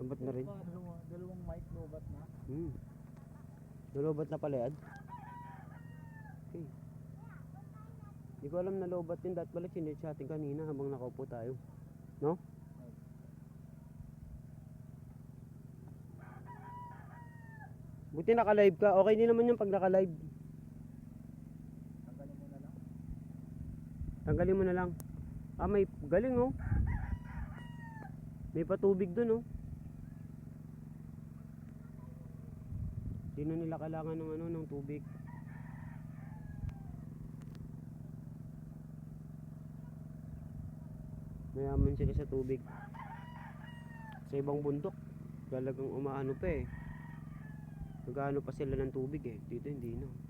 Lobat na rin. Dalawang mic lobat na. Nalobat na pala yan. Okay. Hindi ko alam na lobat yun. Dahil pala chinet sa atin kanina habang nakaupo tayo. No? Buti naka-live ka. Okay din naman yung pag naka-live. Tanggalin mo na lang. Tanggalin mo na lang. Ah, may galing oh. May patubig dun oh. Di na nila kailangan ng ano, ng tubig. Mayaman sila sa tubig. Sa ibang bundok talagang umaano pa eh. Nagano pa sila ng tubig eh. Dito hindi na.